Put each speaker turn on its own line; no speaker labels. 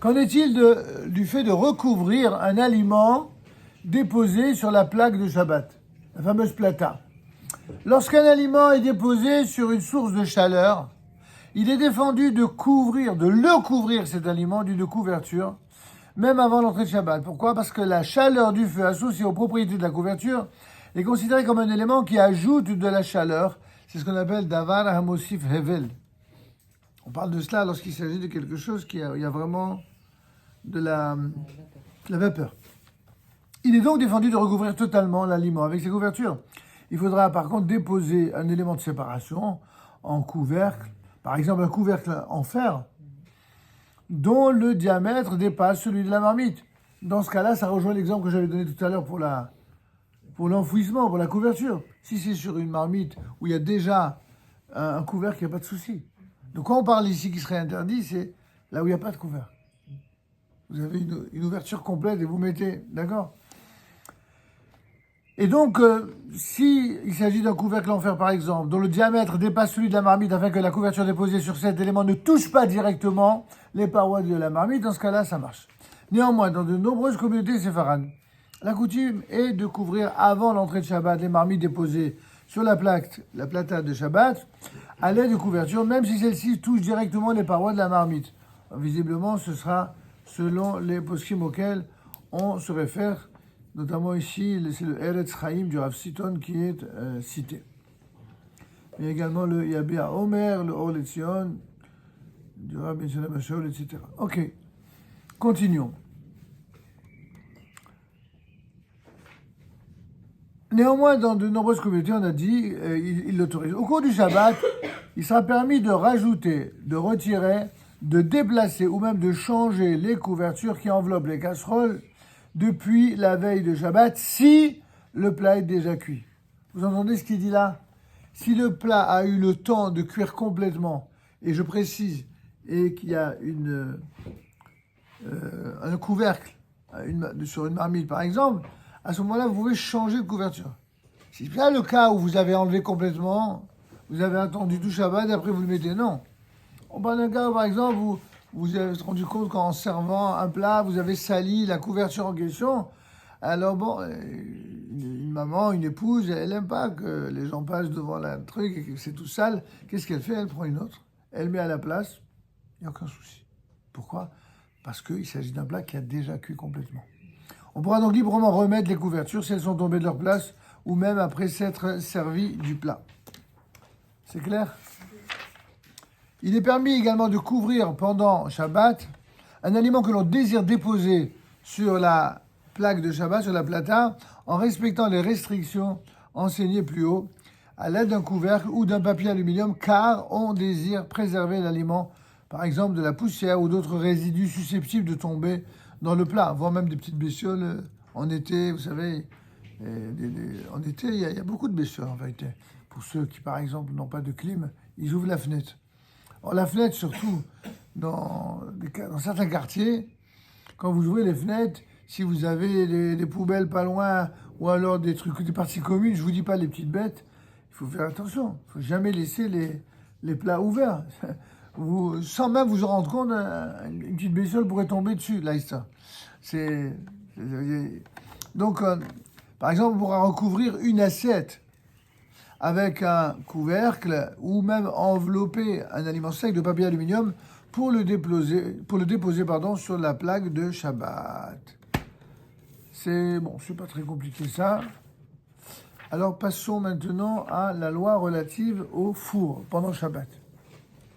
Qu'en est-il du fait de recouvrir un aliment déposé sur la plaque de Shabbat, la fameuse plata? Lorsqu'un aliment est déposé sur une source de chaleur, il est défendu de le couvrir cet aliment d'une couverture, même avant l'entrée de Shabbat. Pourquoi? Parce que la chaleur du feu associée aux propriétés de la couverture est considérée comme un élément qui ajoute de la chaleur. C'est ce qu'on appelle davar hamosif hevel. On parle de cela lorsqu'il s'agit de quelque chose il y a vraiment de la vapeur. Il est donc défendu de recouvrir totalement l'aliment avec ses couvertures. Il faudra par contre déposer un élément de séparation en couvercle, par exemple un couvercle en fer, dont le diamètre dépasse celui de la marmite. Dans ce cas-là, ça rejoint l'exemple que j'avais donné tout à l'heure pour l'enfouissement, pour la couverture. Si c'est sur une marmite où il y a déjà un couvercle, il n'y a pas de souci. Donc quand on parle ici qui serait interdit, c'est là où il n'y a pas de couvercle. Vous avez une ouverture complète et vous mettez, d'accord? Et donc, s'il s'agit d'un couvercle en fer, par exemple, dont le diamètre dépasse celui de la marmite afin que la couverture déposée sur cet élément ne touche pas directement les parois de la marmite, dans ce cas-là, ça marche. Néanmoins, dans de nombreuses communautés séfarades, la coutume est de couvrir avant l'entrée de Shabbat les marmites déposées sur la plata de Shabbat, à l'aide de couverture, même si celle-ci touche directement les parois de la marmite. Visiblement, ce sera selon les poskim auxquels on se réfère. Notamment ici, c'est le Eretz Chaim du Rav Siton qui est cité. Il y a également le Yabia Omer, le Or Letzion, du Rav Ben Shalom HaShaul, etc. Ok, continuons. Néanmoins, dans de nombreuses communautés, on a dit, il l'autorise. Au cours du Shabbat, il sera permis de rajouter, de retirer, de déplacer ou même de changer les couvertures qui enveloppent les casseroles depuis la veille de Shabbat, si le plat est déjà cuit. Vous entendez ce qu'il dit là? Si le plat a eu le temps de cuire complètement, et je précise, et qu'il y a un couvercle sur une marmite par exemple, à ce moment-là, vous pouvez changer de couverture. Si c'est pas le cas où vous avez enlevé complètement, vous avez attendu tout Shabbat et après vous le mettez, non. On parle d'un cas où, par exemple, vous vous avez rendu compte qu'en servant un plat, vous avez sali la couverture en question. Alors bon, une maman, une épouse, elle n'aime pas que les gens passent devant le truc et que c'est tout sale. Qu'est-ce qu'elle fait? Elle prend une autre, elle met à la place, il n'y a aucun souci. Pourquoi? Parce qu'il s'agit d'un plat qui a déjà cuit complètement. On pourra donc librement remettre les couvertures si elles sont tombées de leur place ou même après s'être servi du plat. C'est clair? Il est permis également de couvrir pendant Shabbat un aliment que l'on désire déposer sur la plaque de Shabbat, sur la plata, en respectant les restrictions enseignées plus haut, à l'aide d'un couvercle ou d'un papier aluminium, car on désire préserver l'aliment, par exemple de la poussière ou d'autres résidus susceptibles de tomber dans le plat, voire même des petites bestioles en été, vous savez. En été, il y a beaucoup de bestioles en vérité. Pour ceux qui, par exemple, n'ont pas de clim, ils ouvrent la fenêtre. Alors, la fenêtre, surtout dans certains quartiers, quand vous ouvrez les fenêtres, si vous avez des poubelles pas loin ou alors des parties communes, je vous dis pas les petites bêtes, il faut faire attention. Il faut jamais laisser les plats ouverts. Sans même vous en rendre compte, une petite bestiole pourrait tomber dessus. Là, ça. Donc, par exemple, on pourra recouvrir une assiette avec un couvercle ou même envelopper un aliment sec de papier aluminium pour le déposer sur la plaque de Shabbat. C'est pas très compliqué ça. Alors passons maintenant à la loi relative au four pendant Shabbat.